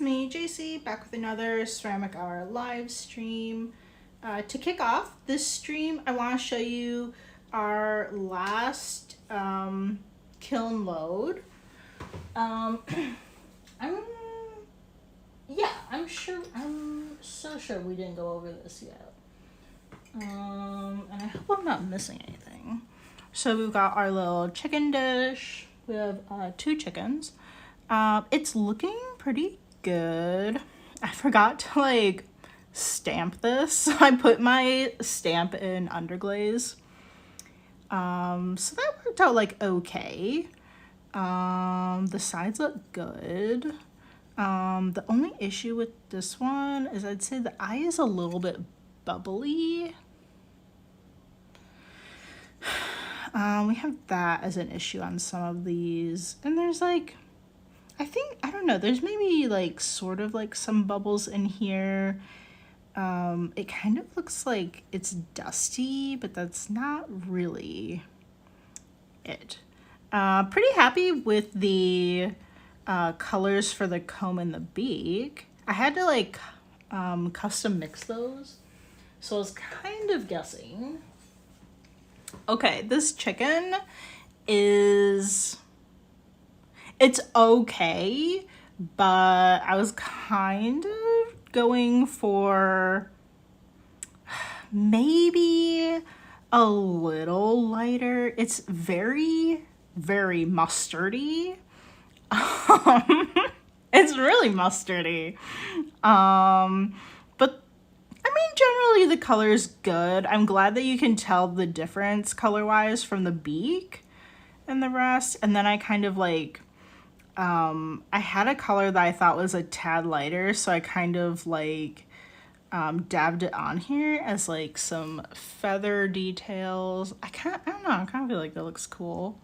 me, JC, back with another Ceramic Hour live stream. To kick off this stream, I want to show you our last kiln load. I'm so sure we didn't go over this yet. And I hope I'm not missing anything. So we've got our little chicken dish. We have 2 chickens. It's looking pretty good. I forgot to stamp this. So I put my stamp in underglaze. So that worked out okay. The sides look good. The only issue with this one is I'd say the eye is a little bit bubbly. We have that as an issue on some of these. And there's I don't know, there's maybe sort of some bubbles in here. It kind of looks like it's dusty, but that's not really it. Pretty happy with the colors for the comb and the beak. I had to custom mix those, so I was kind of guessing. Okay, this chicken it's okay, but I was kind of going for maybe a little lighter. It's very, very mustardy. It's really mustardy. But I mean, generally the color is good. I'm glad that you can tell the difference color-wise from the beak and the rest. And then I kind of I had a color that I thought was a tad lighter, so I kind of dabbed it on here as some feather details. I don't know, I kind of feel like that looks cool.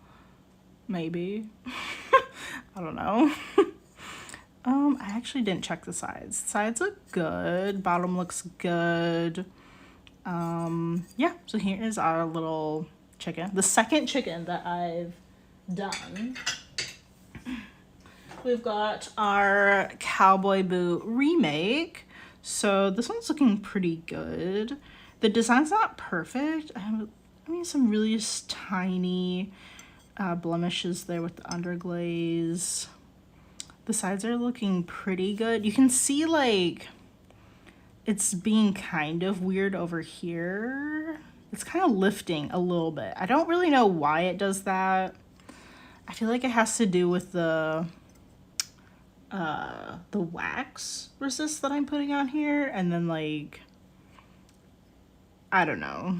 Maybe. I don't know. I actually didn't check the sides. Sides look good. Bottom looks good. Yeah, so here is our little chicken. The second chicken that I've done. We've got our cowboy boot remake. So this one's looking pretty good. The design's not perfect. I mean, some really tiny blemishes there with the underglaze. The sides are looking pretty good. You can see it's being kind of weird over here. It's kind of lifting a little bit. I don't really know why it does that. I feel like it has to do with the wax resist that I'm putting on here, and then I don't know.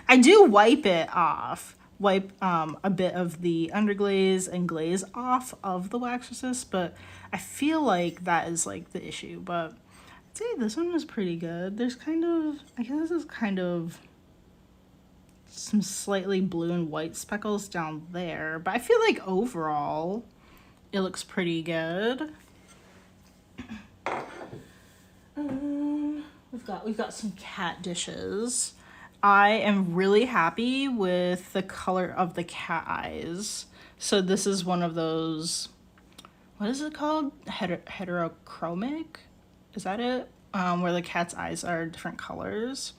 I do wipe it off. Wipe a bit of the underglaze and glaze off of the wax resist, but I feel like that is the issue. But I'd say this one is pretty good. There's I guess this is some slightly blue and white speckles down there, but I feel like overall it looks pretty good. We've got some cat dishes. I am really happy with the color of the cat eyes. So this is one of those, what is it called? Heterochromic? Is that it? Where the cat's eyes are different colors.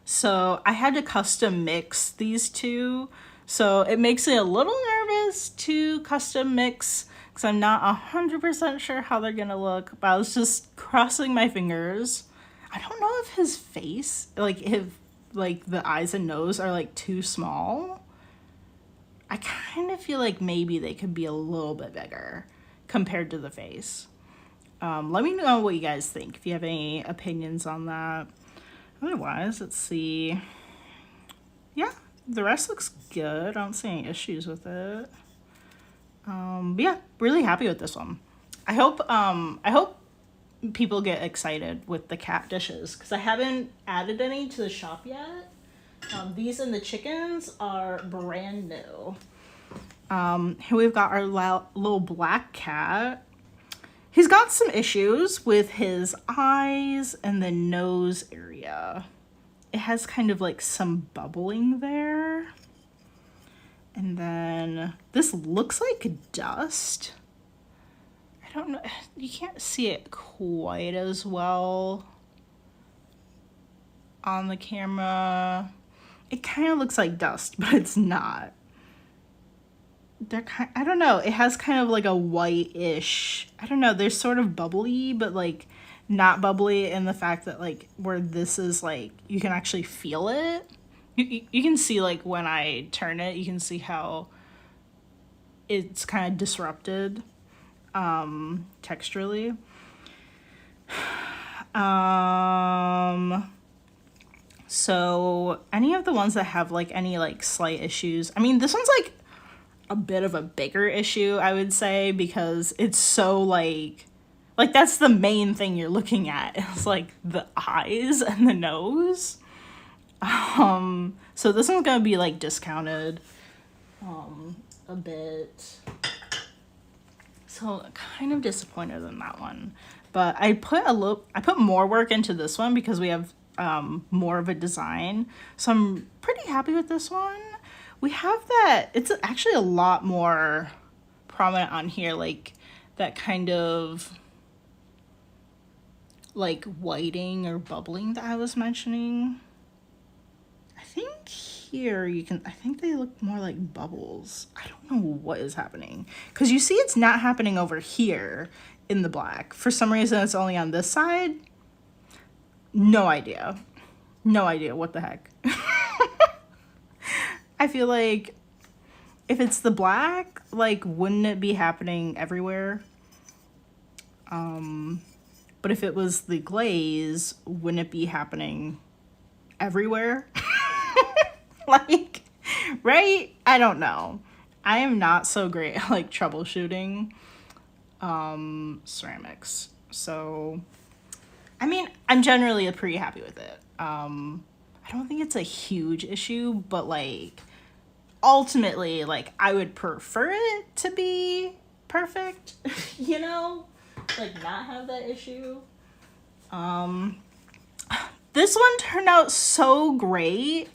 So I had to custom mix these two. So it makes me a little nervous to custom mix because I'm not 100% sure how they're gonna look, but I was just crossing my fingers. I don't know if his face, if the eyes and nose are too small. I kind of feel like maybe they could be a little bit bigger compared to the face. Let me know what you guys think, if you have any opinions on that. Otherwise, let's see. Yeah, the rest looks good. I don't see any issues with it. But yeah, really happy with this one. I hope people get excited with the cat dishes because I haven't added any to the shop yet. These and the chickens are brand new. Here we've got our little black cat. He's got some issues with his eyes and the nose area. It has kind of some bubbling there. And then this looks like dust. I don't know, you can't see it quite as well on the camera. It kind of looks like dust, but it's not. They're kind, I don't know, it has kind of like a whitish, I don't know, they're sort of bubbly, but like not bubbly in the fact that like where this is like you can actually feel it. You can see like when I turn it, you can see how it's kind of disrupted texturally. So any of the ones that have like any like slight issues, I mean this one's like a bit of a bigger issue, I would say, because it's so like that's the main thing you're looking at. It's like the eyes and the nose. So this one's gonna be like discounted a bit. So kind of disappointed in that one. But I put more work into this one because we have more of a design. So I'm pretty happy with this one. We have that, it's actually a lot more prominent on here, like that kind of like whiting or bubbling that I was mentioning. I think here you can, I think they look more like bubbles. I don't know what is happening. Because you see it's not happening over here in the black. For some reason it's only on this side. No idea. No idea what the heck. I feel like if it's the black, like wouldn't it be happening everywhere? But if it was the glaze, wouldn't it be happening everywhere? Like, right? I don't know. I am not so great at like troubleshooting ceramics. So, I mean, I'm generally pretty happy with it. I don't think it's a huge issue, but like ultimately, like I would prefer it to be perfect, you know, like not have that issue. This one turned out so great,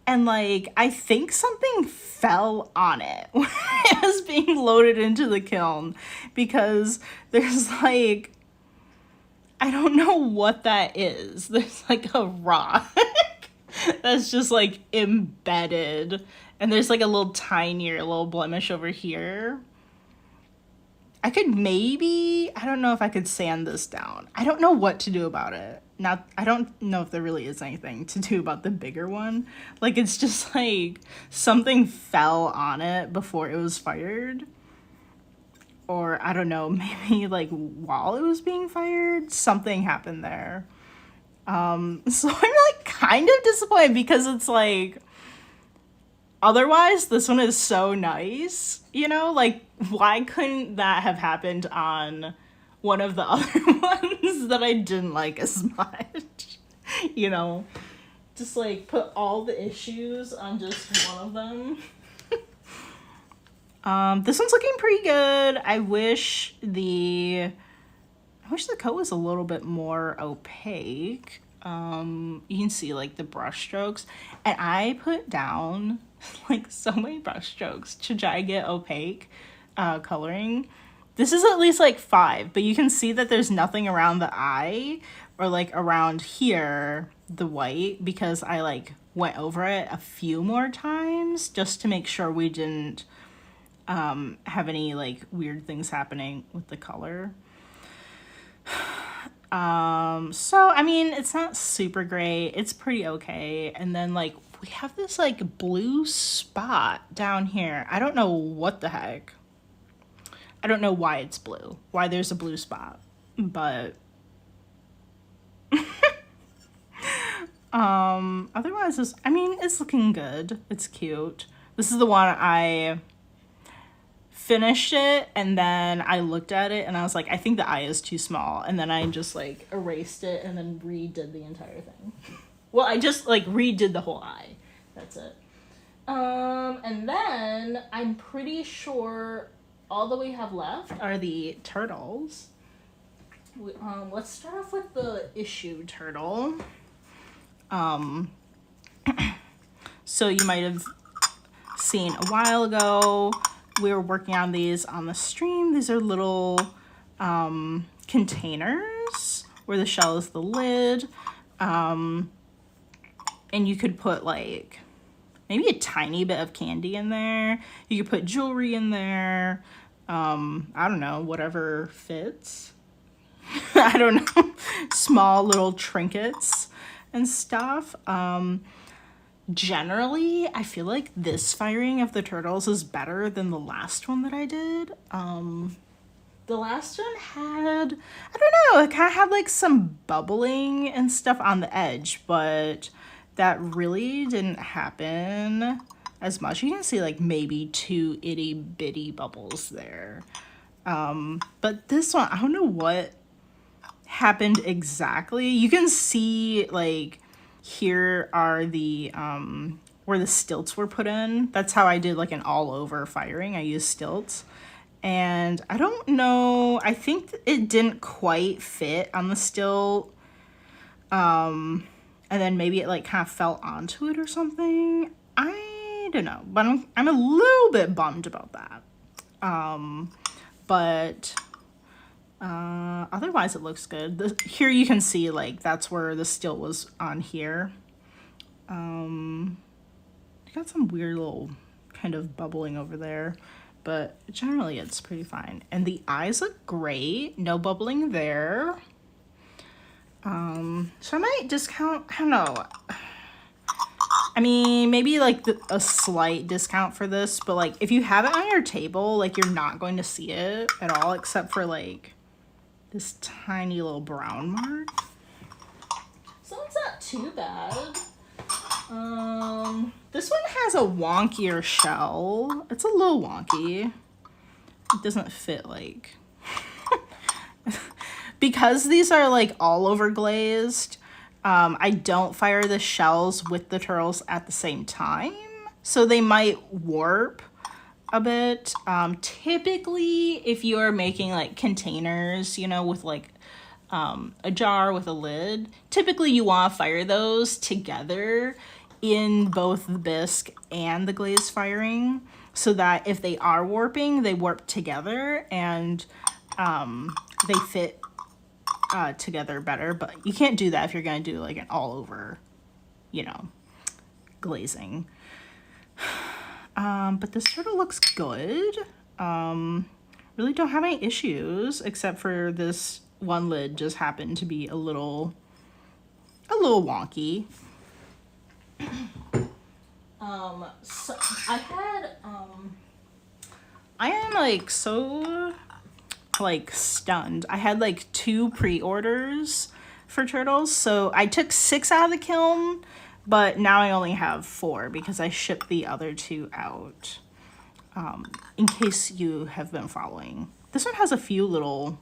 and like I think something fell on it when it was being loaded into the kiln, because there's like, I don't know what that is. There's like a rock that's just like embedded, and there's like a little tinier little blemish over here. I could maybe, I don't know if I could sand this down. I don't know what to do about it. Not, I don't know if there really is anything to do about the bigger one. Like it's just like something fell on it before it was fired. Or I don't know, maybe like while it was being fired, something happened there. So I'm like kind of disappointed because it's like, otherwise this one is so nice, you know, like why couldn't that have happened on one of the other ones that I didn't like as much, you know, just like put all the issues on just one of them. This one's looking pretty good. I wish the coat was a little bit more opaque. You can see like the brush strokes, and I put down like so many brush strokes to try to get opaque coloring. This is at least like 5, but you can see that there's nothing around the eye or like around here, the white, because I like went over it a few more times just to make sure we didn't have any like weird things happening with the color. So I mean, it's not super great, it's pretty okay. And then like we have this like blue spot down here. I don't know what the heck. I don't know why it's blue, why there's a blue spot, but otherwise it's, I mean, it's looking good. It's cute. This is the one I finished it, and then I looked at it and I was like, I think the eye is too small, and then I just like erased it and then redid the entire thing. Well, I just like redid the whole eye. That's it. And then I'm pretty sure all that we have left are the turtles. Let's start off with the issue turtle. So you might have seen a while ago, we were working on these on the stream. These are little containers where the shell is the lid. And you could put like maybe a tiny bit of candy in there. You could put jewelry in there. I don't know, whatever fits. I don't know. Small little trinkets and stuff. Generally, I feel like this firing of the turtles is better than the last one that I did. The last one had, I don't know, it kind of had like some bubbling and stuff on the edge, but that really didn't happen as much. You can see like maybe 2 itty bitty bubbles there. But this one, I don't know what happened exactly. You can see like here are the where the stilts were put in. That's how I did like an all over firing. I used stilts. And I don't know, I think it didn't quite fit on the stilt. And then maybe it like kind of fell onto it or something. I don't know, but I'm a little bit bummed about that. But otherwise it looks good. Here you can see like that's where the stilt was on here. Got some weird little kind of bubbling over there, but generally it's pretty fine. And the eyes look great, no bubbling there. So I might discount, I don't know. I mean, maybe like a slight discount for this, but like if you have it on your table, like you're not going to see it at all except for like this tiny little brown mark. So it's not too bad. This one has a wonkier shell. It's a little wonky. It doesn't fit like because these are like all over glazed. I don't fire the shells with the turtles at the same time, so they might warp a bit. Typically, if you are making like containers, you know, with like a jar with a lid, typically you want to fire those together in both the bisque and the glaze firing, so that if they are warping, they warp together and they fit together better. But you can't do that if you're going to do like an all over, you know, glazing. But this turtle looks good. Really don't have any issues except for this one lid just happened to be a little wonky. So I am like so like stunned. I had like 2 pre-orders for turtles, so I took 6 out of the kiln, but now I only have 4 because I shipped the other 2 out. In case you have been following. This one has a few little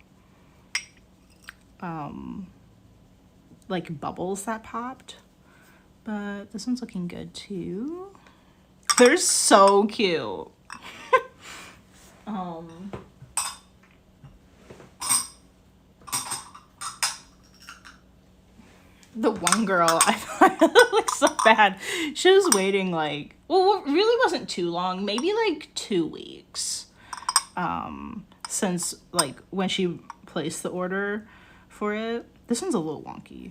like bubbles that popped, but this one's looking good too. They're so cute. The one girl, I thought it looked so bad. She was waiting like, well, it really wasn't too long, maybe like 2 weeks, since like when she placed the order for it. This one's a little wonky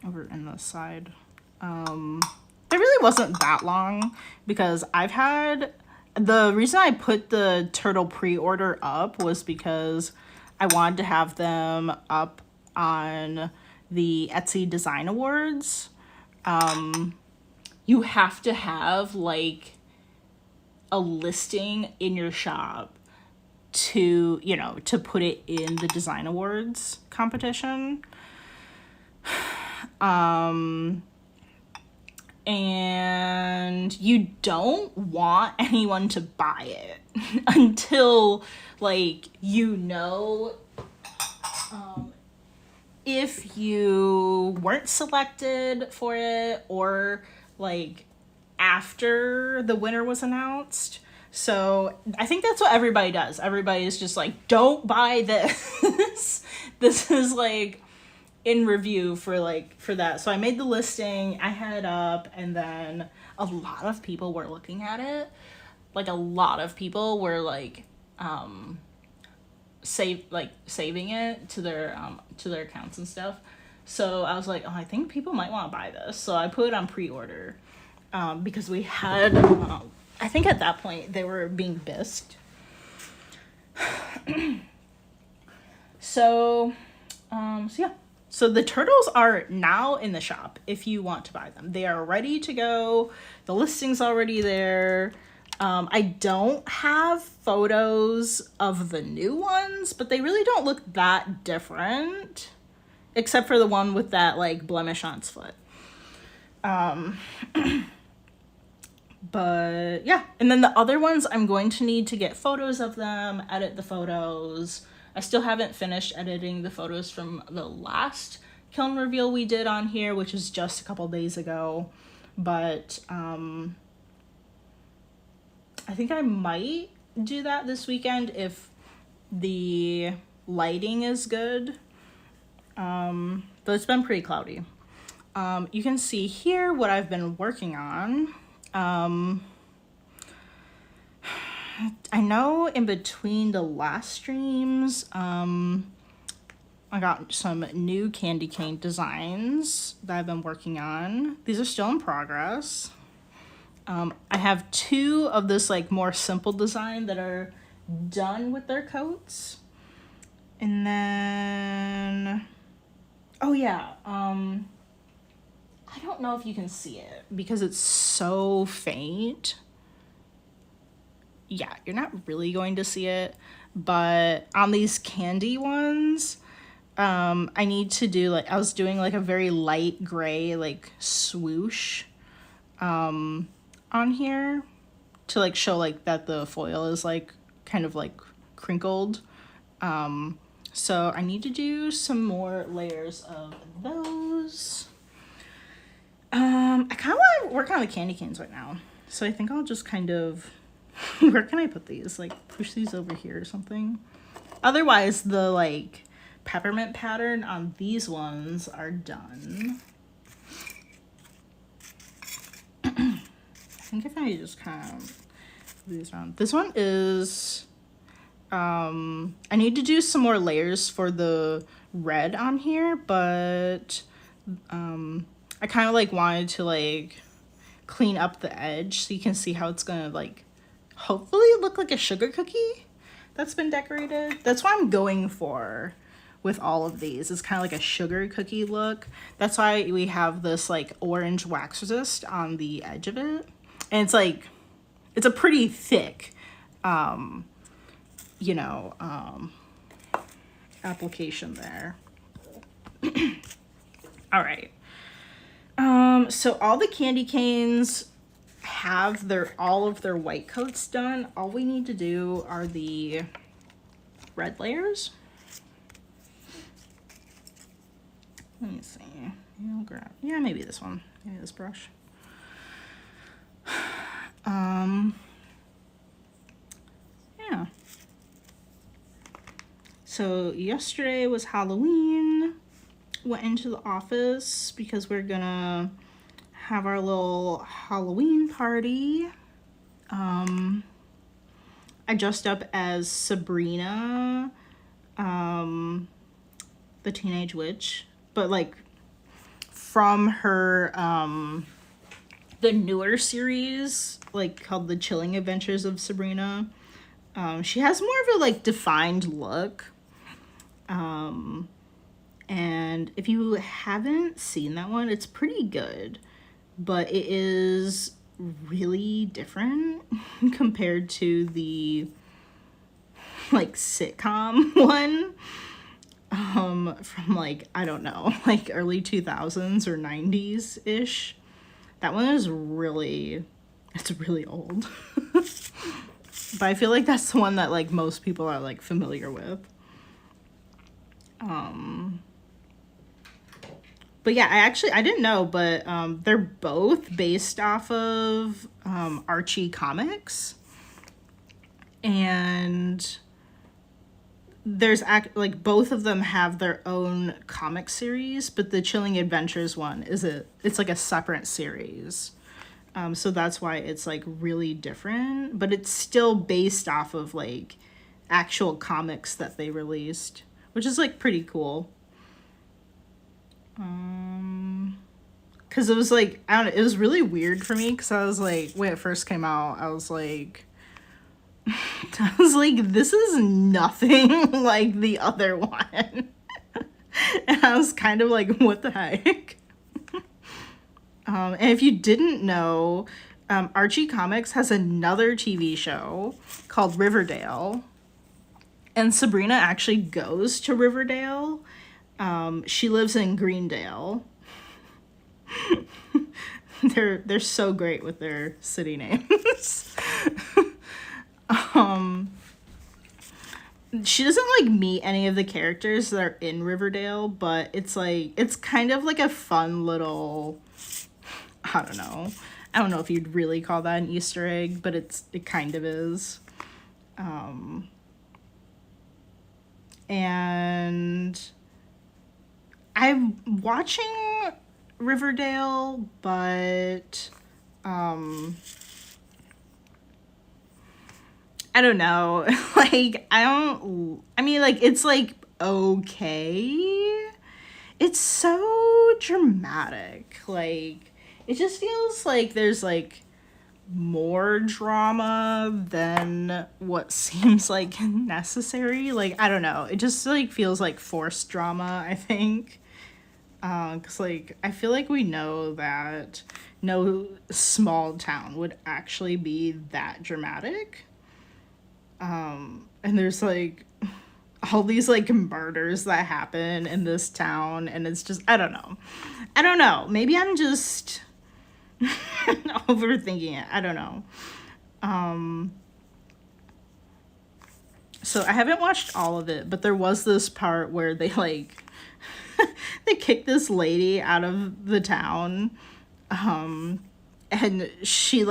over in the side. It really wasn't that long because I've had, the reason I put the turtle pre-order up was because I wanted to have them up on the Etsy Design Awards. You have to have like a listing in your shop to, you know, to put it in the Design Awards competition. And you don't want anyone to buy it until like, you know, if you weren't selected for it or like after the winner was announced. So I think that's what everybody does. Everybody is just like, don't buy this. This is like in review for that. So I made the listing, I had it up, and then a lot of people were looking at it. Like a lot of people were like saving it to their accounts and stuff. So I was like, oh, I think people might want to buy this. So I put it on pre-order because we had, I think at that point they were being bisqued. So yeah. So the turtles are now in the shop if you want to buy them. They are ready to go. The listing's already there. I don't have photos of the new ones, but they really don't look that different, except for the one with that like blemish on its foot. But yeah, and then the other ones I'm going to need to get photos of them, edit the photos. I still haven't finished editing the photos from the last kiln reveal we did on here, which was just a couple days ago. But I think I might do that this weekend if the lighting is good. But it's been pretty cloudy. You can see here what I've been working on. I know in between the last streams, I got some new candy cane designs that I've been working on. These are still in progress. I have 2 of this like more simple design that are done with their coats. And then, oh yeah, I don't know if you can see it because it's so faint. Yeah, you're not really going to see it, but on these candy ones, I need to do like, I was doing like a very light gray, like swoosh, on here to like show like that the foil is like kind of like crinkled. So I need to do some more layers of those. I kind of want to work on the candy canes right now. So I think I'll just kind of, where can I put these? Like push these over here or something. Otherwise the like peppermint pattern on these ones are done. I think if I just kind of move these around. This one is, I need to do some more layers for the red on here, but I kind of like wanted to like clean up the edge so you can see how it's gonna like hopefully look like a sugar cookie that's been decorated. That's what I'm going for with all of these. It's kind of like a sugar cookie look. That's why we have this like orange wax resist on the edge of it. And it's like, it's a pretty thick, you know, application there. All right. So all the candy canes have all of their white coats done. All we need to do are the red layers. Let me see. Yeah, maybe this one. Maybe this brush. Yeah. So yesterday was Halloween. Went into the office because we're gonna have our little Halloween party. I dressed up as Sabrina, the Teenage Witch, but like from her the newer series, like called The Chilling Adventures of Sabrina. She has more of a like defined look. And if you haven't seen that one, it's pretty good, but it is really different compared to the like sitcom one from like, I don't know, like early 2000s or 90s ish. That one is really, it's really old. But I feel like that's the one that like most people are like familiar with. But yeah, I didn't know, but they're both based off of Archie comics. And there's like both of them have their own comic series, but the Chilling Adventures one it's like a separate series. So that's why it's like really different, but it's still based off of like actual comics that they released, which is like pretty cool. Because it was like, I don't know, it was really weird for me because I was like, when it first came out, I was like, this is nothing like the other one. And I was kind of like, what the heck? And if you didn't know, Archie Comics has another TV show called Riverdale. And Sabrina actually goes to Riverdale. She lives in Greendale. They're so great with their city names. She doesn't like meet any of the characters that are in Riverdale, but it's kind of like a fun little, I don't know if you'd really call that an Easter egg, but it kind of is. And I'm watching Riverdale, but I don't know. It's like okay. It's so dramatic. Like, it just feels like there's like more drama than what seems like necessary. Like, I don't know. It just like feels like forced drama, I think. 'Cause like, I feel like we know that no small town would actually be that dramatic. And there's like all these like murders that happen in this town, and it's just, I don't know. Maybe I'm just overthinking it. I don't know. So I haven't watched all of it, but there was this part where they like they kick this lady out of the town. And she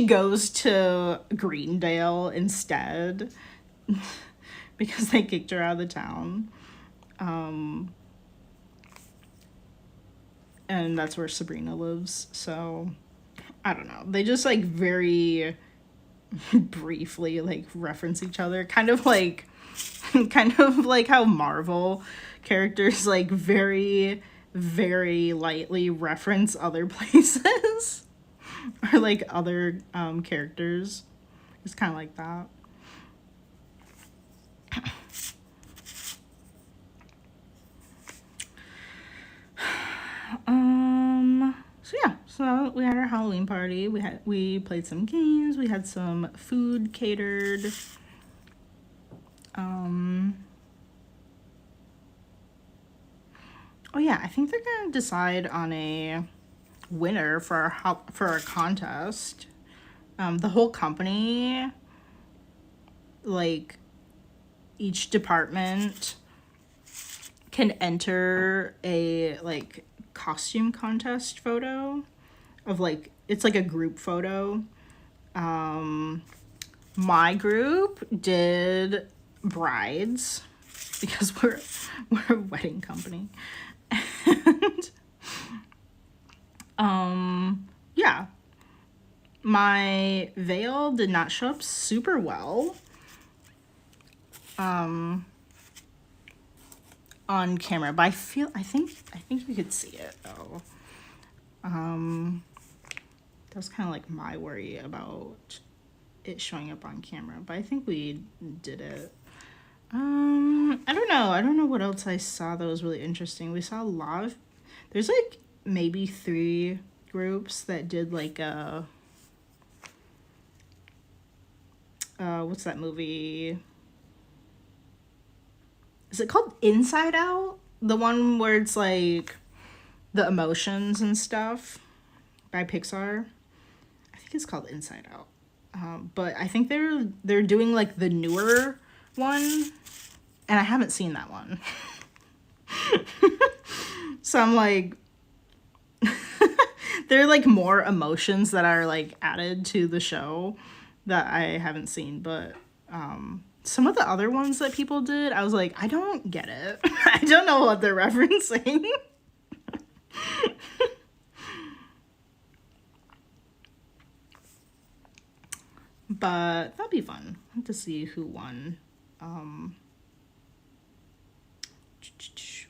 goes to Greendale instead because they kicked her out of the town. And that's where Sabrina lives. So I don't know. They just like very briefly like reference each other, kind of like how Marvel characters like very, very lightly reference other places. Or like other characters. It's kind of like that. So yeah, so we had our Halloween party. We played some games. We had some food catered. Oh yeah, I think they're gonna decide on a winner for our contest. The whole company, like each department can enter a like costume contest photo of like, it's like a group photo. My group did brides because we're a wedding company. And yeah, my veil did not show up super well on camera, but I think you could see it though. That was kind of like my worry about it showing up on camera, but I think we did it. I don't know what else I saw that was really interesting. We saw a lot of, there's like maybe 3 groups that did like a what's that movie? Is it called Inside Out? The one where it's like the emotions and stuff by Pixar. I think it's called Inside Out. But I think they're doing like the newer one, and I haven't seen that one. So I'm like, there are like more emotions that are like added to the show that I haven't seen, but some of the other ones that people did, I was like, I don't get it. I don't know what they're referencing. But that'll be fun to see who won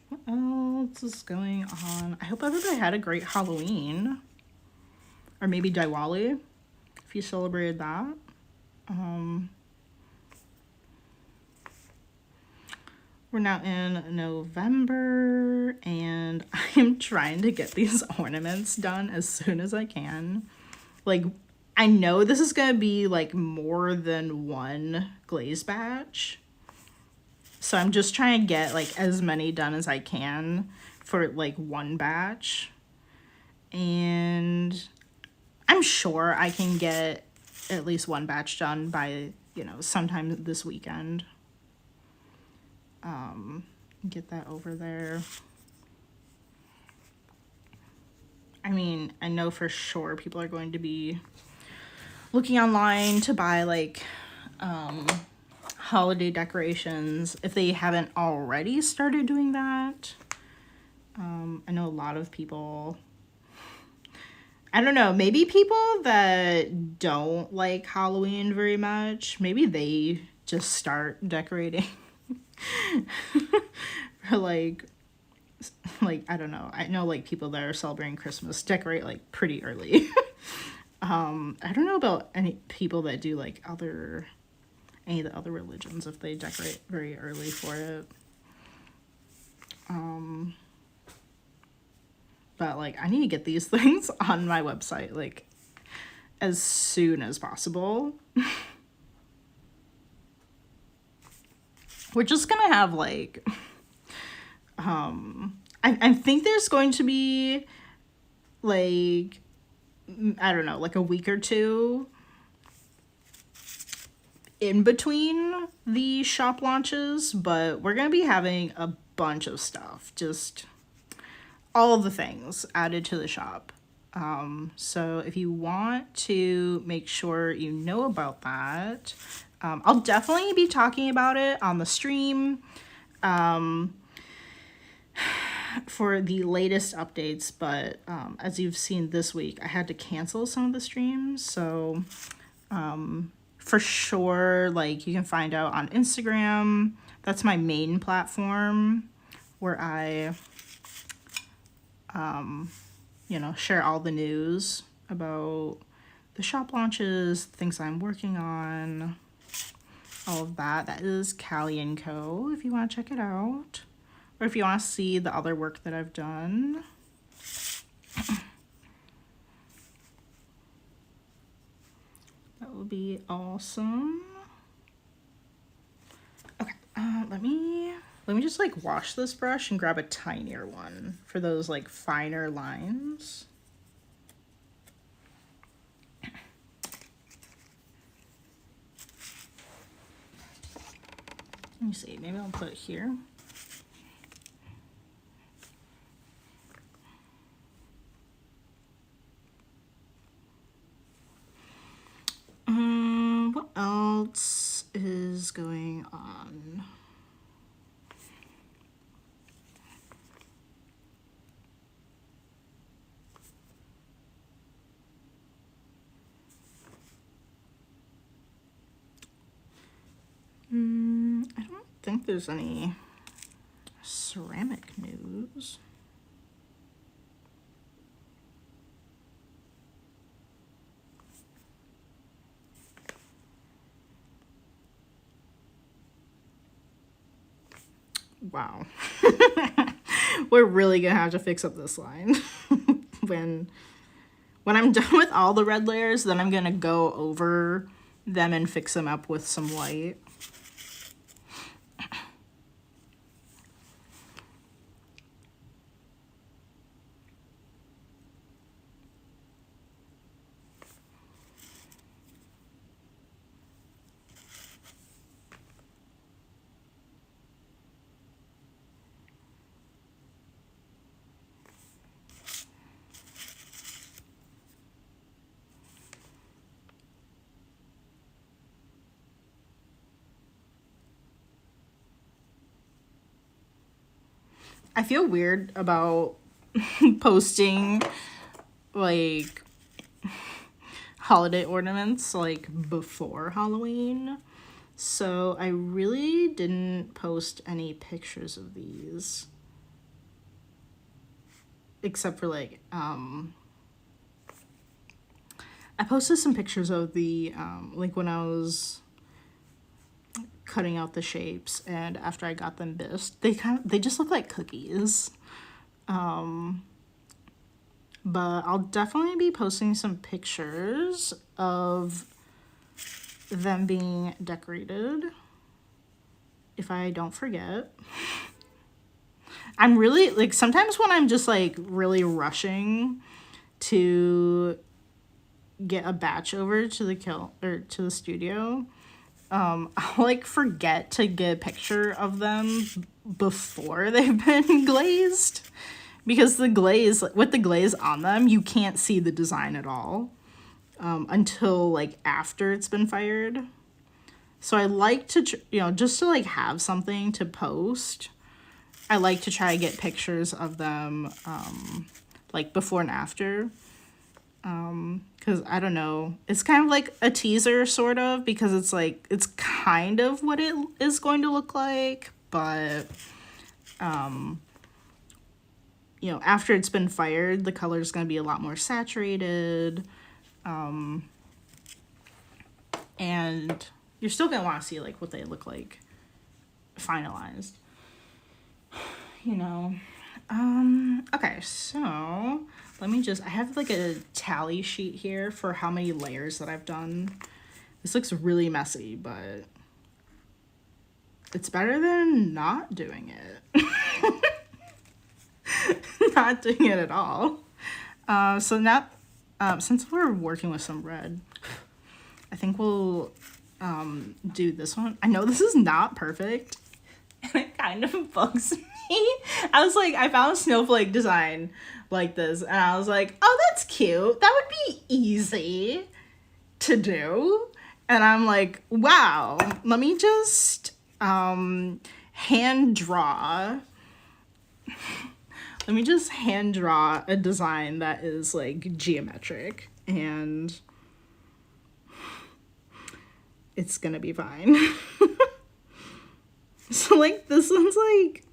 What else is going on? I hope everybody had a great Halloween. Or maybe Diwali, if you celebrated that. We're now in November, and I'm trying to get these ornaments done as soon as I can. Like, I know this is gonna be like more than one glaze batch. So I'm just trying to get like as many done as I can for like one batch. And I'm sure I can get at least one batch done by, you know, sometime this weekend. Get that over there. I mean, I know for sure people are going to be looking online to buy like holiday decorations if they haven't already started doing that. I know a lot of people, I don't know, maybe people that don't like Halloween very much, maybe they just start decorating. Or like I don't know, I know like people that are celebrating Christmas decorate like pretty early. I don't know about any people that do like any of the other religions, if they decorate very early for it. But like I need to get these things on my website like as soon as possible. We're just gonna have like I think there's going to be like, I don't know, like a week or two in between the shop launches, but we're gonna be having a bunch of stuff, just all of the things added to the shop. So if you want to make sure you know about that, I'll definitely be talking about it on the stream for the latest updates, but as you've seen this week, I had to cancel some of the streams, so for sure, like, you can find out on Instagram. That's my main platform where I you know, share all the news about the shop launches, things I'm working on, all of that. That is calieandco if you want to check it out, or if you want to see the other work that I've done. That would be awesome. Okay, let me just like wash this brush and grab a tinier one for those like finer lines. Let me see, maybe I'll put it here. What else is going on? I don't think there's any ceramic news. Wow. We're really gonna have to fix up this line. When I'm done with all the red layers, then I'm gonna go over them and fix them up with some white. I feel weird about posting like holiday ornaments like before Halloween. So I really didn't post any pictures of these. Except for like, I posted some pictures of the, like when I was cutting out the shapes and after I got them bisqued, they just look like cookies. But I'll definitely be posting some pictures of them being decorated if I don't forget. I'm really, like, sometimes when I'm just like really rushing to get a batch over to the kiln or to the studio, I'll like forget to get a picture of them before they've been glazed, because the glaze, with the glaze on them, you can't see the design at all until like after it's been fired. So I like to, just to like have something to post, I like to try to get pictures of them like before and after. Because I don't know, it's kind of like a teaser sort of, because it's like, it's kind of what it is going to look like, but after it's been fired, the color is going to be a lot more saturated, and you're still going to want to see like what they look like finalized, okay, so let me I have like a tally sheet here for how many layers that I've done. This looks really messy, but it's better than not doing it. Not doing it at all. So now, since we're working with some red, I think we'll do this one. I know this is not perfect, and it kind of bugs me. I was like, I found a snowflake design like this, and I was like, oh, that's cute. That would be easy to do. And I'm like, wow, let me just hand draw. Let me just hand draw a design that is like geometric, and it's gonna be fine. So like this one's like,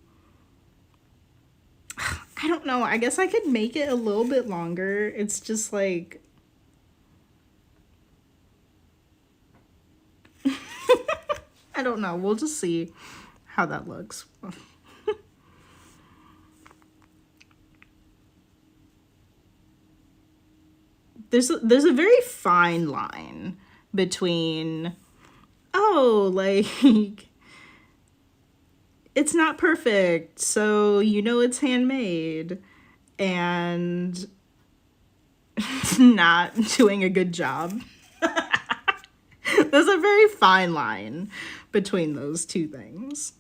I don't know, I guess I could make it a little bit longer. It's just like, I don't know, we'll just see how that looks. There's a very fine line between, oh, like, it's not perfect, so it's handmade, and not doing a good job. There's a very fine line between those two things.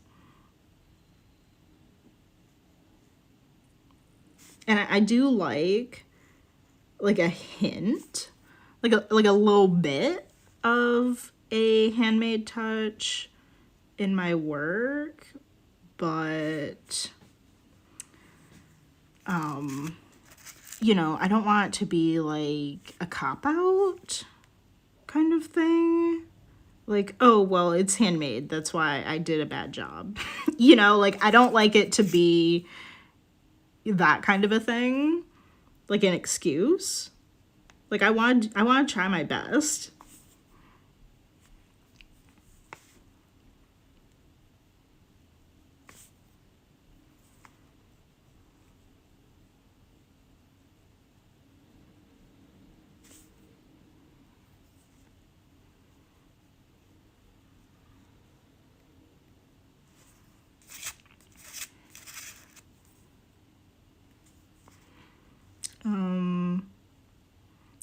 And I do like a hint, like a little bit of a handmade touch in my work, but I don't want it to be like a cop-out kind of thing. Like, oh, well, it's handmade, that's why I did a bad job. Like, I don't like it to be that kind of a thing, like an excuse. Like, I want to try my best.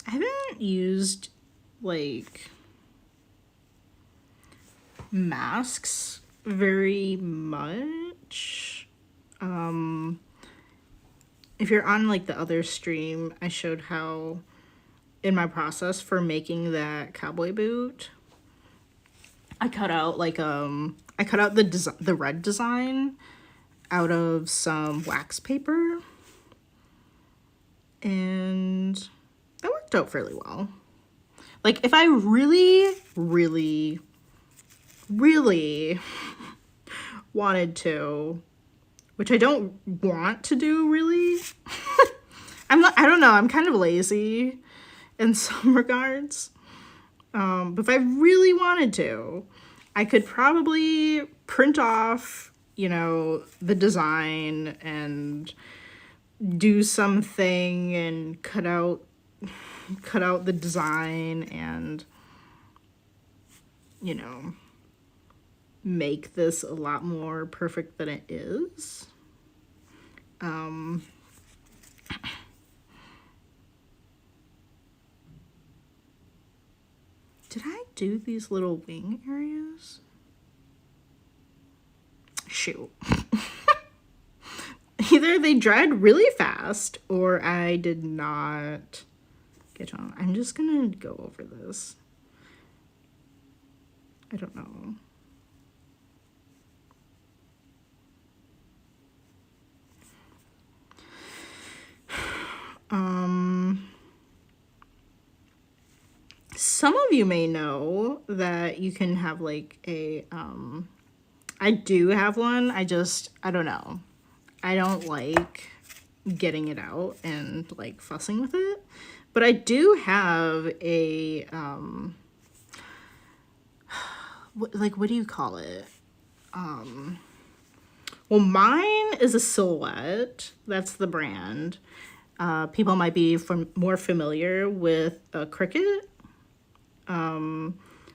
I haven't used like masks very much. If you're on like the other stream, I showed how in my process for making that cowboy boot, I cut out like the red design out of some wax paper, and that worked out fairly well. Like, if I really, really really wanted to, which I don't want to do really. I don't know, I'm kind of lazy in some regards. But if I really wanted to, I could probably print off, you know, the design and do something and cut out the design and, you know, make this a lot more perfect than it is. Did I do these little wing areas? Shoot. Either they dried really fast or I did not get on. I'm just gonna go over this. I don't know. Some of you may know that you can have like a, I do have one. I don't know. I don't like getting it out and like fussing with it. But I do have a, what do you call it? Well, mine is a silhouette. That's the brand. People might be more familiar with a Cricut.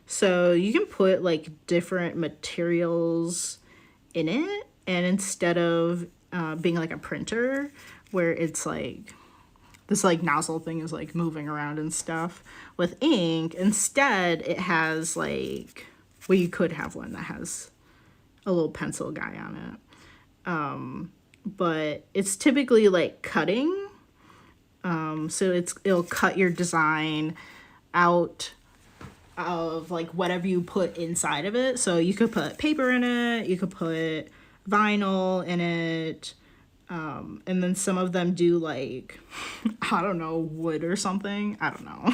So you can put like different materials in it, and instead of being like a printer where it's like this like nozzle thing is like moving around and stuff with ink, instead it has like, well, you could have one that has a little pencil guy on it, but it's typically like cutting, so it'll cut your design out of like whatever you put inside of it. So you could put paper in it, you could put vinyl in it, and then some of them do like, I don't know, wood or something. I don't know.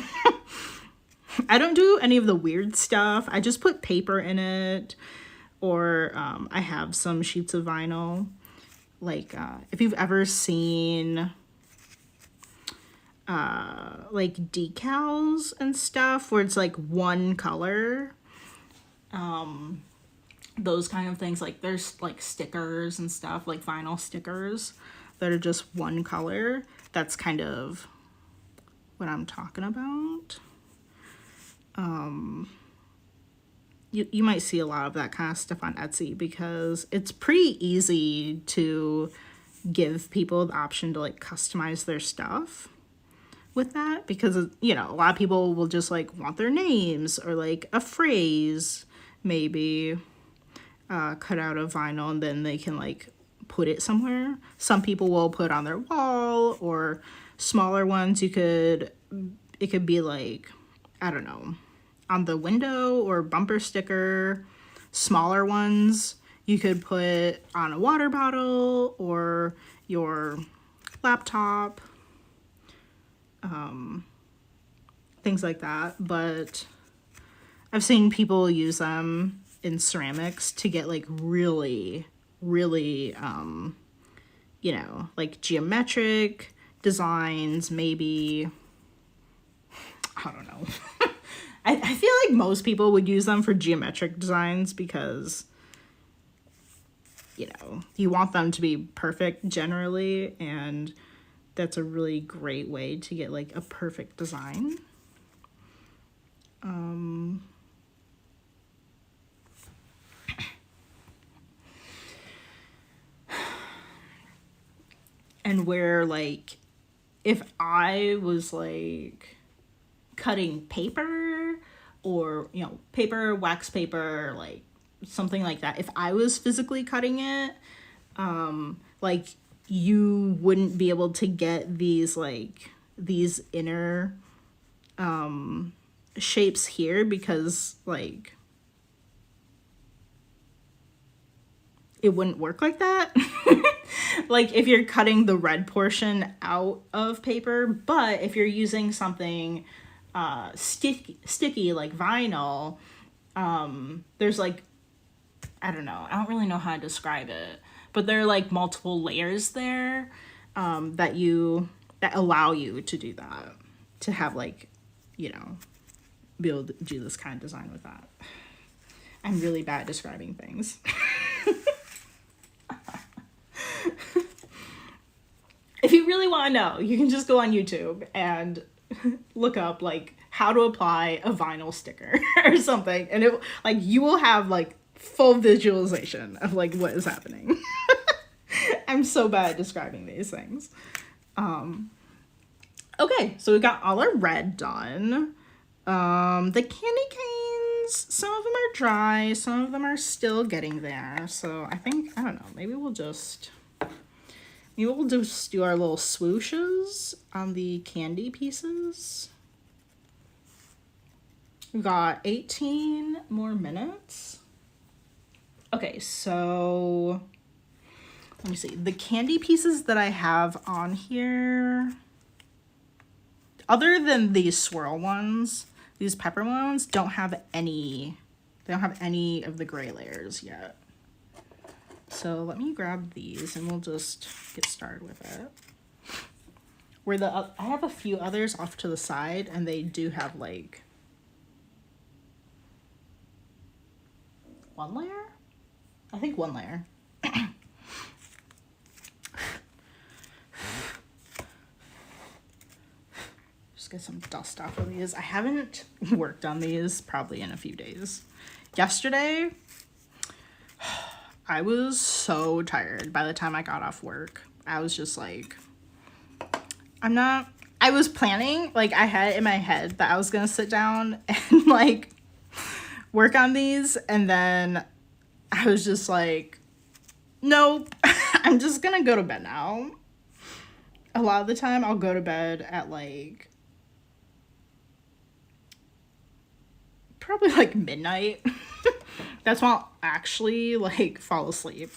I don't do any of the weird stuff. I just put paper in it, or I have some sheets of vinyl. Like if you've ever seen like decals and stuff where it's like one color, those kind of things, like there's like stickers and stuff, like vinyl stickers that are just one color. That's kind of what I'm talking about. You might see a lot of that kind of stuff on Etsy because it's pretty easy to give people the option to like customize their stuff with that, because, you know, a lot of people will just like want their names or like a phrase maybe cut out of vinyl, and then they can like put it somewhere. Some people will put it on their wall, or smaller ones it could be like, I don't know, on the window or bumper sticker. Smaller ones you could put on a water bottle or your laptop, things like that. But I've seen people use them in ceramics to get like really, really, you know, like geometric designs, maybe. I don't know. I feel like most people would use them for geometric designs because, you know, you want them to be perfect generally, and that's a really great way to get like a perfect design. And where like, if I was like cutting paper, or, you know, paper, wax paper, like something like that, if I was physically cutting it, like you wouldn't be able to get these like these inner shapes here, because like it wouldn't work like that. Like if you're cutting the red portion out of paper, but if you're using something sticky like vinyl, There's like, I don't know, I don't really know how to describe it, but there are like multiple layers there that allow you to do that, to have like, you know, be able to do this kind of design with that. I'm really bad at describing things. If you really want to know, you can just go on YouTube and look up like how to apply a vinyl sticker or something, and it like you will have like full visualization of like what is happening. I'm so bad at describing these things. Okay, so we got all our red done. The candy canes, some of them are dry, some of them are still getting there. So I think, I don't know, maybe we'll just do our little swooshes on the candy pieces. We've got 18 more minutes. Okay, so let me see. The candy pieces that I have on here, other than these swirl ones, these pepper ones don't have any, they don't have any of the gray layers yet. So let me grab these and we'll just get started with it. Where I have a few others off to the side, and they do have like one layer? I think one layer. Just get some dust off of these. I haven't worked on these probably in a few days. Yesterday, I was so tired by the time I got off work. I was just like, I was planning, like I had in my head that I was gonna sit down and like work on these, and then I was just like, nope, I'm just gonna go to bed now. A lot of the time I'll go to bed at like probably like midnight. That's when I'll actually like fall asleep.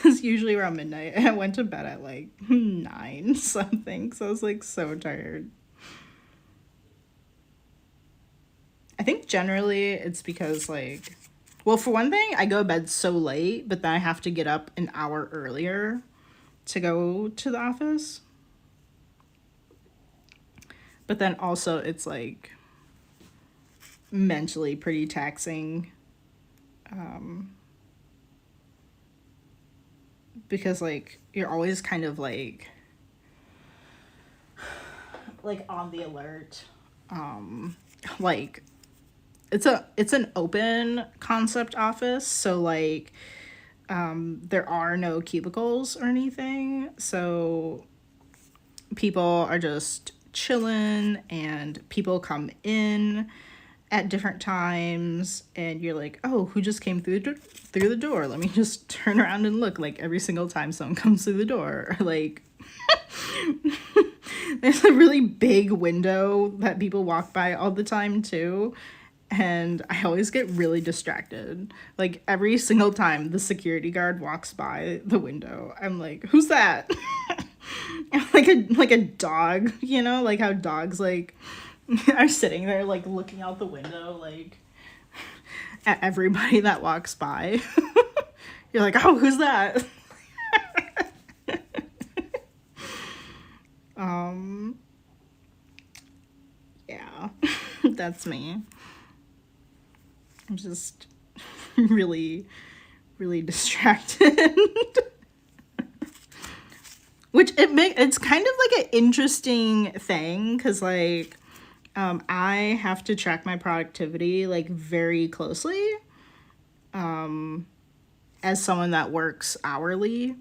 It's usually around midnight, and I went to bed at like 9 something, so I was like so tired. I think generally it's because like, well, for one thing, I go to bed so late, but then I have to get up an hour earlier to go to the office. But then also it's like mentally pretty taxing, because like you're always kind of like on the alert. Like it's an open concept office, so like there are no cubicles or anything, so people are just chilling, and people come in at different times, and you're like, oh, who just came through the door? Let me just turn around and look, like every single time someone comes through the door. Or like there's a really big window that people walk by all the time too, and I always get really distracted. Like every single time the security guard walks by the window, I'm like, who's that? like a dog, you know, like how dogs like are sitting there like looking out the window like at everybody that walks by. You're like, oh, who's that? Yeah, that's me. I'm just really distracted. Which it's kind of like an interesting thing, because like I have to track my productivity like very closely, as someone that works hourly,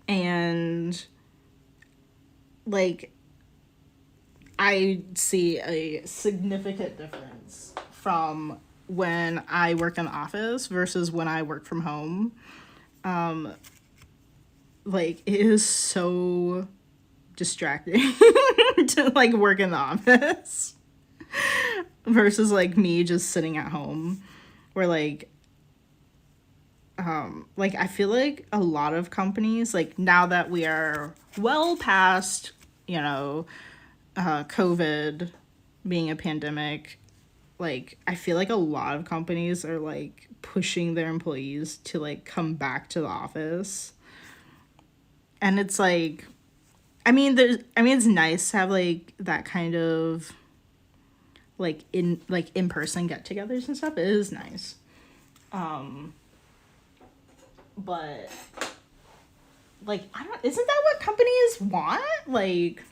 and like I see a significant difference from when I work in the office versus when I work from home. Like it is so distracting to like work in the office versus like me just sitting at home, where like I feel like a lot of companies, like now that we are well past, you know, COVID being a pandemic, like, I feel like a lot of companies are like pushing their employees to like come back to the office. And it's like, it's nice to have like that kind of like in-person get-togethers and stuff. It is nice. But like, isn't that what companies want? Like,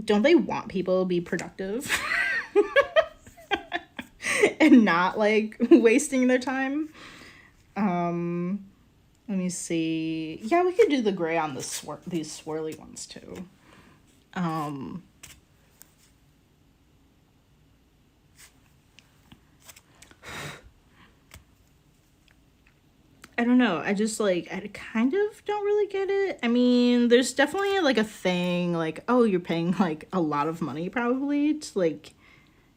don't they want people to be productive? And not like wasting their time? Let me see. Yeah, we could do the gray on these swirly ones too. I don't know. I just like, I kind of don't really get it. I mean, there's definitely like a thing like, oh, you're paying like a lot of money probably to like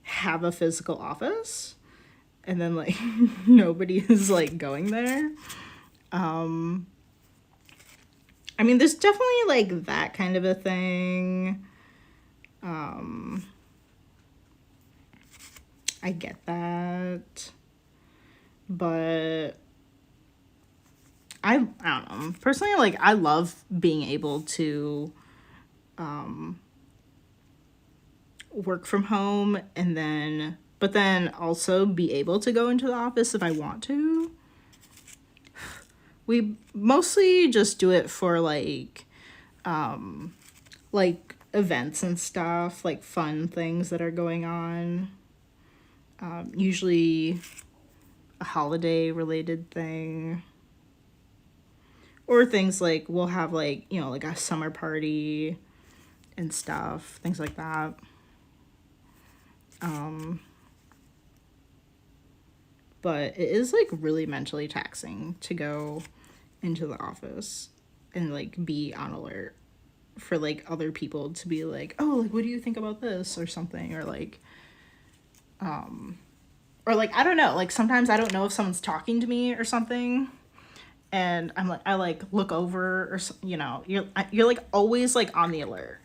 have a physical office, and then like nobody is like going there. I mean, there's definitely like that kind of a thing. I get that, but I don't know. Personally, like, I love being able to work from home but then also be able to go into the office if I want to. We mostly just do it for like events and stuff, like fun things that are going on. Usually a holiday related thing. Or things like, we'll have like, you know, like a summer party and stuff, things like that. But it is like really mentally taxing to go into the office and like be on alert for like other people to be like, oh, like, what do you think about this or something, or like I don't know, like sometimes I don't know if someone's talking to me or something, and I'm like, I like look over, or you know, you're like always like on the alert.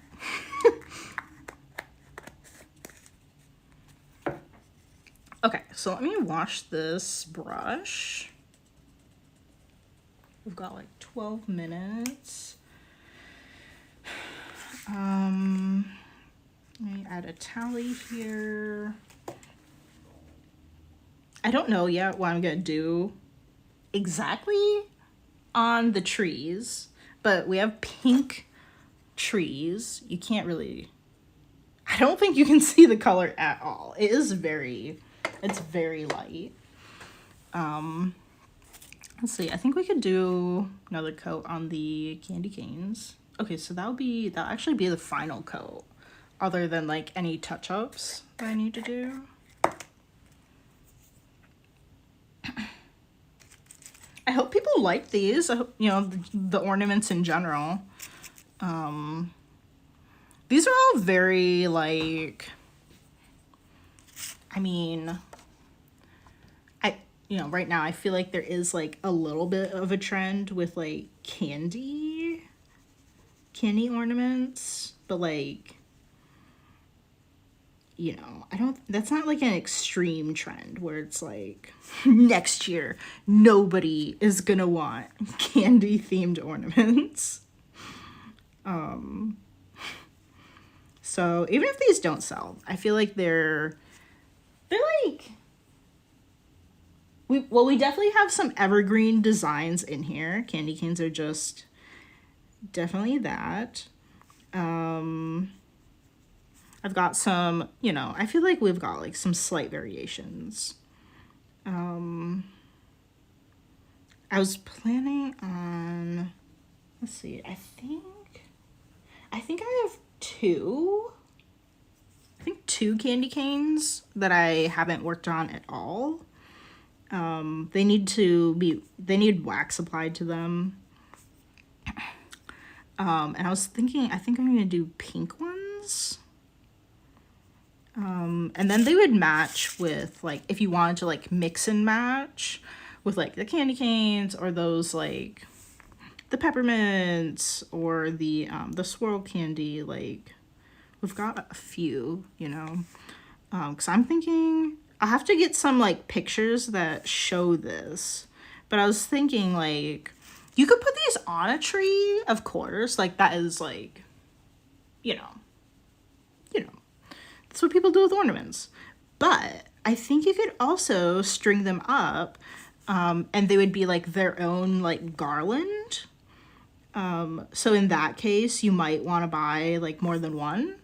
Okay, so let me wash this brush. We've got like 12 minutes. Let me add a tally here. I don't know yet what I'm gonna do exactly on the trees, but we have pink trees. You can't really, I don't think you can see the color at all. It's very light. Let's see, I think we could do another coat on the candy canes. Okay, so that'll actually be the final coat, other than like any touch-ups that I need to do. I hope people like these. I hope, you know, the ornaments in general. These are all very like, I mean, you know, right now I feel like there is like a little bit of a trend with like candy ornaments, but like, you know, that's not like an extreme trend where it's like next year nobody is gonna want candy themed ornaments. So even if these don't sell, I feel like they're like, we definitely have some evergreen designs in here. Candy canes are just definitely that. I've got some, you know, I feel like we've got like some slight variations. I was planning on, let's see, I think I have two candy canes that I haven't worked on at all. They need wax applied to them. And I was thinking, I think I'm gonna do pink ones. And then they would match with like, if you wanted to like mix and match with like the candy canes, or those like the peppermints, or the swirl candy, like we've got a few, you know, because I'm thinking I'll have to get some like pictures that show this. But I was thinking like you could put these on a tree, of course, like that is like, you know, that's what people do with ornaments. But I think you could also string them up, and they would be like their own like garland. So in that case, you might want to buy like more than one.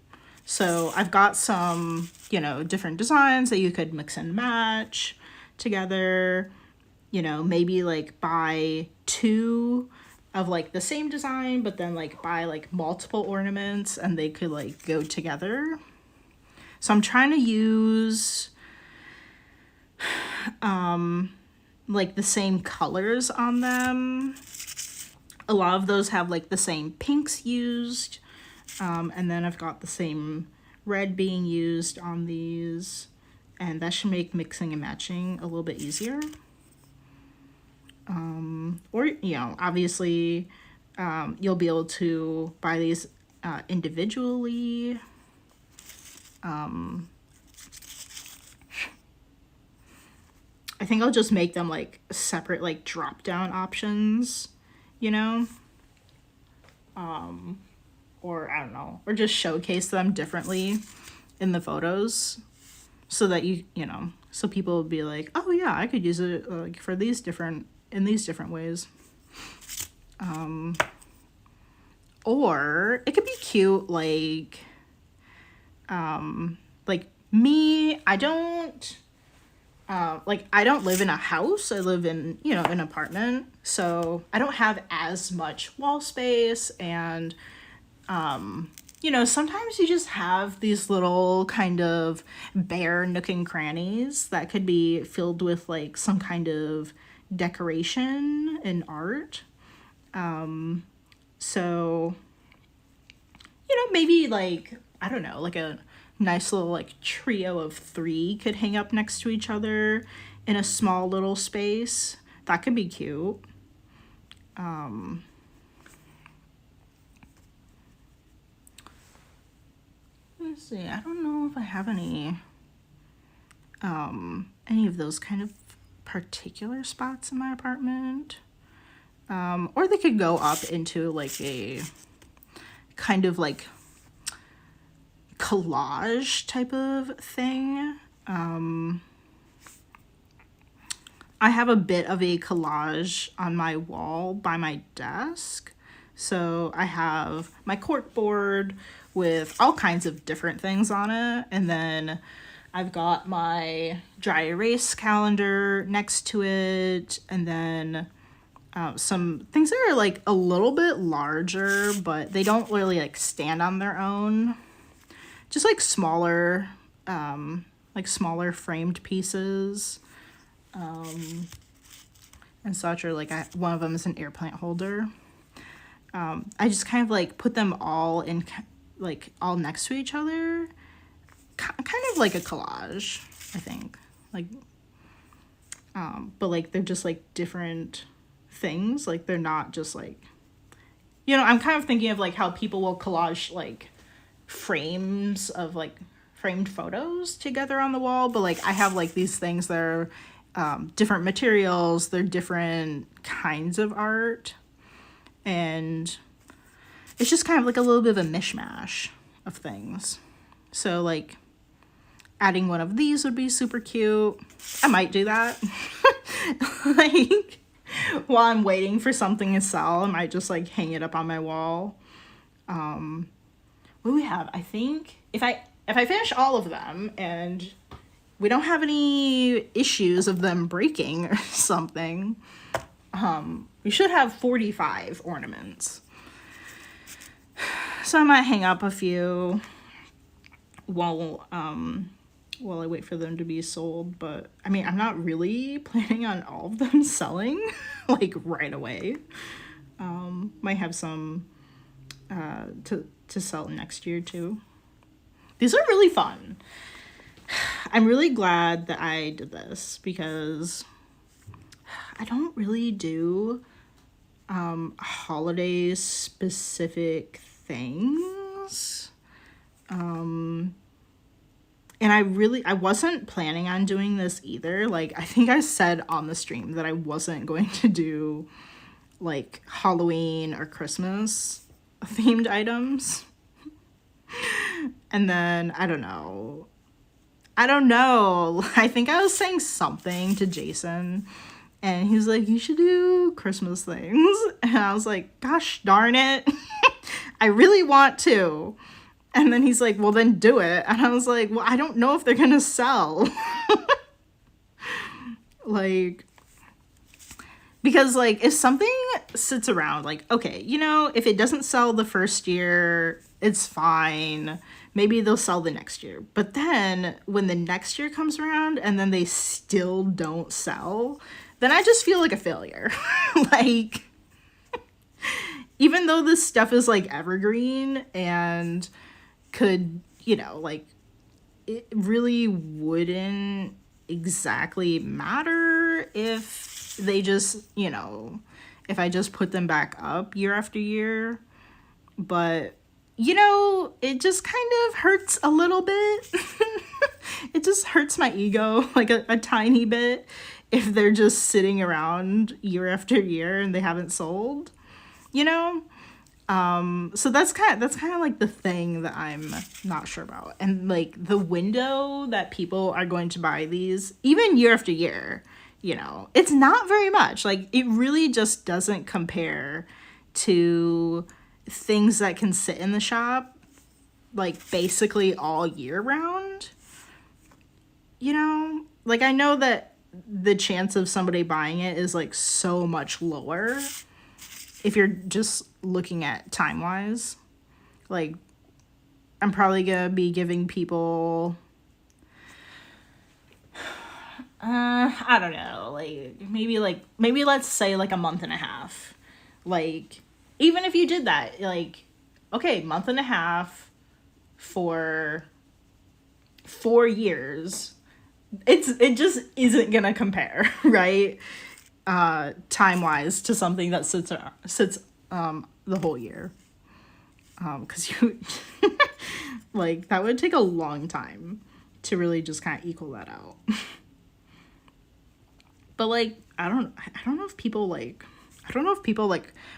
So I've got some, you know, different designs that you could mix and match together. You know, maybe like buy two of like the same design, but then like buy like multiple ornaments and they could like go together. So I'm trying to use like the same colors on them. A lot of those have like the same pinks used. And then I've got the same red being used on these. And that should make mixing and matching a little bit easier. Or, you know, obviously you'll be able to buy these individually. I think I'll just make them like separate like drop down options, you know, or I don't know, or just showcase them differently in the photos so that you know, so people will be like, oh yeah, I could use it like for these different, in these different ways. Or it could be cute like me, I don't live in a house. I live in, you know, an apartment. So I don't have as much wall space. And, you know, sometimes you just have these little kind of bare nook and crannies that could be filled with like some kind of decoration and art. So, you know, maybe like, I don't know, like a nice little like trio of 3 could hang up next to each other in a small little space. That could be cute. Let's see, I don't know if I have any of those kind of particular spots in my apartment. Or they could go up into like a kind of like collage type of thing. I have a bit of a collage on my wall by my desk. So I have my cork board with all kinds of different things on it. And then I've got my dry erase calendar next to it. And then some things that are like a little bit larger, but they don't really like stand on their own. Just like smaller framed pieces, and such, or like one of them is an air plant holder. I just kind of like put them all in like all next to each other, kind of like a collage, I think. Like, but like they're just like different things. Like they're not just like, you know, I'm kind of thinking of like how people will collage like frames of like framed photos together on the wall, but like I have like these things that are different materials, they're different kinds of art, and it's just kind of like a little bit of a mishmash of things. So like adding one of these would be super cute. I might do that. Like while I'm waiting for something to sell, I might just like hang it up on my wall. What do we have? I think if I finish all of them and we don't have any issues of them breaking or something, we should have 45 ornaments. So I might hang up a few while I wait for them to be sold. But I mean, I'm not really planning on all of them selling like right away. Might have some to sell next year too. These are really fun. I'm really glad that I did this because I don't really do holiday specific things. And I wasn't planning on doing this either. Like, I think I said on the stream that I wasn't going to do like Halloween or Christmas themed items. And then I don't know. I think I was saying something to Jason and he's like, you should do Christmas things. And I was like, gosh darn it. I really want to. And then he's like, well, then do it. And I was like, well, I don't know if they're going to sell. Like, because, like, if something sits around, like, okay, you know, if it doesn't sell the first year, it's fine. Maybe they'll sell the next year. But then when the next year comes around and then they still don't sell, then I just feel like a failure. Like, even though this stuff is, like, evergreen and could, you know, like, it really wouldn't exactly matter if they just, you know, if I just put them back up year after year. But, you know, it just kind of hurts a little bit. It just hurts my ego, like a tiny bit, if they're just sitting around year after year and they haven't sold, you know? So that's kind of like the thing that I'm not sure about. And like the window that people are going to buy these, even year after year, you know, it's not very much. Like, it really just doesn't compare to things that can sit in the shop like basically all year round. You know, like, I know that the chance of somebody buying it is like so much lower if you're just looking at time-wise. Like, I'm probably gonna be giving people, I don't know, maybe let's say like a month and a half. Like, even if you did that, like, okay, month and a half for 4 years, it just isn't gonna compare, right? Time-wise to something that sits the whole year. Because you like, that would take a long time to really just kind of equal that out. But like, I don't know if people like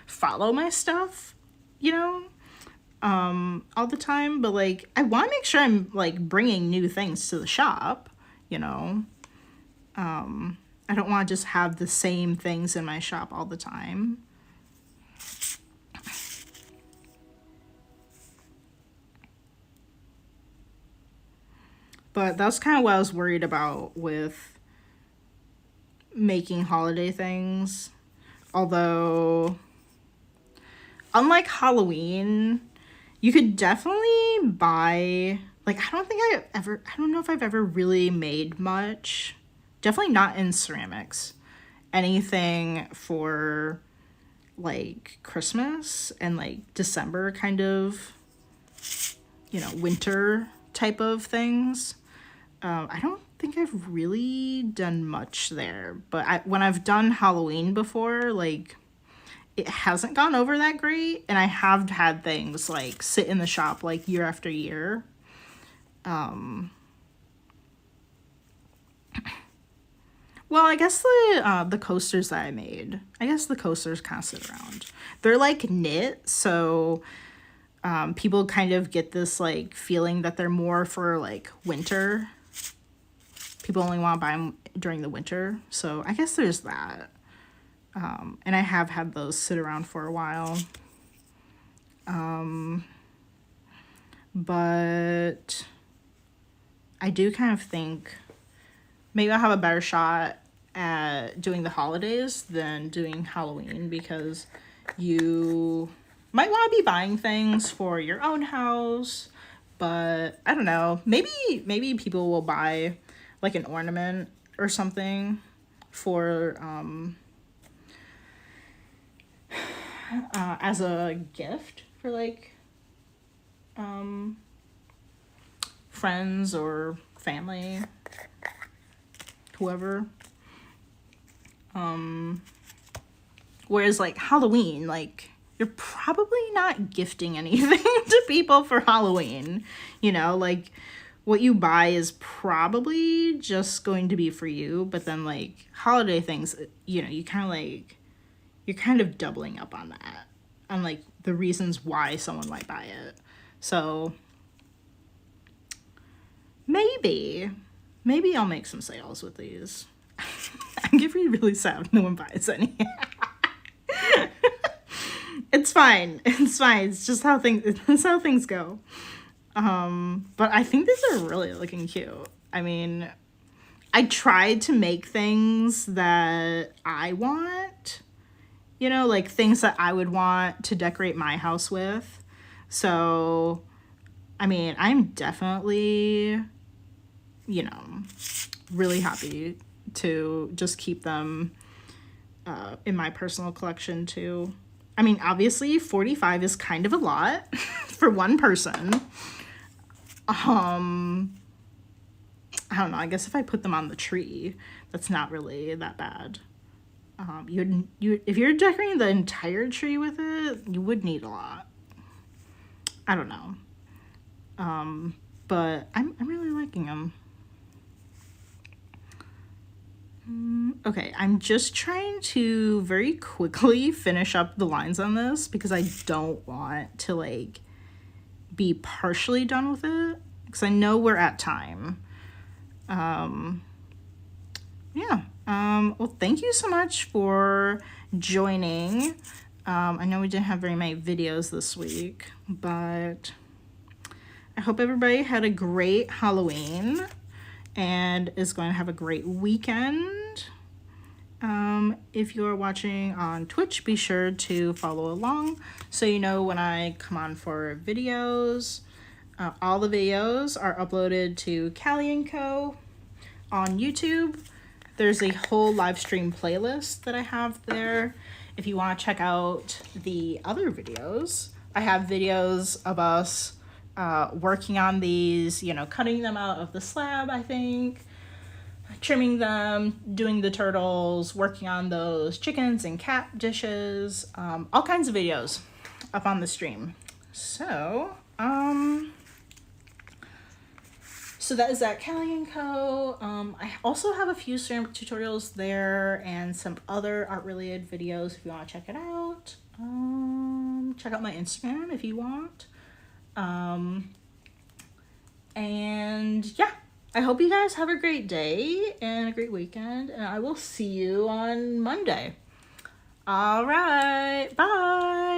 follow my stuff, you know, all the time. But like, I want to make sure I'm like bringing new things to the shop, you know. I don't want to just have the same things in my shop all the time. But that's kind of what I was worried about with making holiday things. Although, unlike Halloween, you could definitely buy, like, I don't know if I've ever really made much. Definitely not in ceramics. Anything for, like, Christmas and, like, December kind of, you know, winter type of things. I don't think I've really done much there. But when I've done Halloween before, like, it hasn't gone over that great. And I have had things, like, sit in the shop, like, year after year. Well, I guess the coasters that I made, I guess the coasters kind of sit around. They're like knit, so people kind of get this like feeling that they're more for like winter. People only want to buy them during the winter, so I guess there's that. And I have had those sit around for a while. But I do kind of think maybe I'll have a better shot at doing the holidays than doing Halloween, because you might want to be buying things for your own house, but I don't know, maybe people will buy like an ornament or something for as a gift for like friends or family, whoever. Whereas like Halloween, like, you're probably not gifting anything to people for Halloween. You know, like what you buy is probably just going to be for you, but then like holiday things, you know, you kind of like, you're kind of doubling up on that, on like the reasons why someone might buy it. So maybe I'll make some sales with these. I'm gonna be really sad if no one buys any. It's fine. It's fine. It's just how things go. But I think these are really looking cute. I mean, I tried to make things that I want, you know, like things that I would want to decorate my house with. So, I mean, I'm definitely, you know, really happy to just keep them in my personal collection too. I mean, obviously 45 is kind of a lot for one person. I don't know, I guess if I put them on the tree, that's not really that bad. If you're decorating the entire tree with it, you would need a lot. I don't know. But I'm really liking them. Okay, I'm just trying to very quickly finish up the lines on this because I don't want to like be partially done with it because I know we're at time. Yeah. Well, thank you so much for joining. I know we didn't have very many videos this week, but I hope everybody had a great Halloween and is going to have a great weekend. If you're watching on Twitch, be sure to follow along so you know when I come on for videos. All the videos are uploaded to calieandco on YouTube. There's a whole live stream playlist that I have there. If you want to check out the other videos, I have videos of us working on these, you know, cutting them out of the slab, I think, trimming them, doing the turtles, working on those chickens and cat dishes, all kinds of videos up on the stream. So, so that is at Callie & Co. I also have a few ceramic tutorials there and some other art related videos if you want to check it out. Check out my Instagram if you want. And yeah, I hope you guys have a great day and a great weekend, and I will see you on Monday. All right, bye.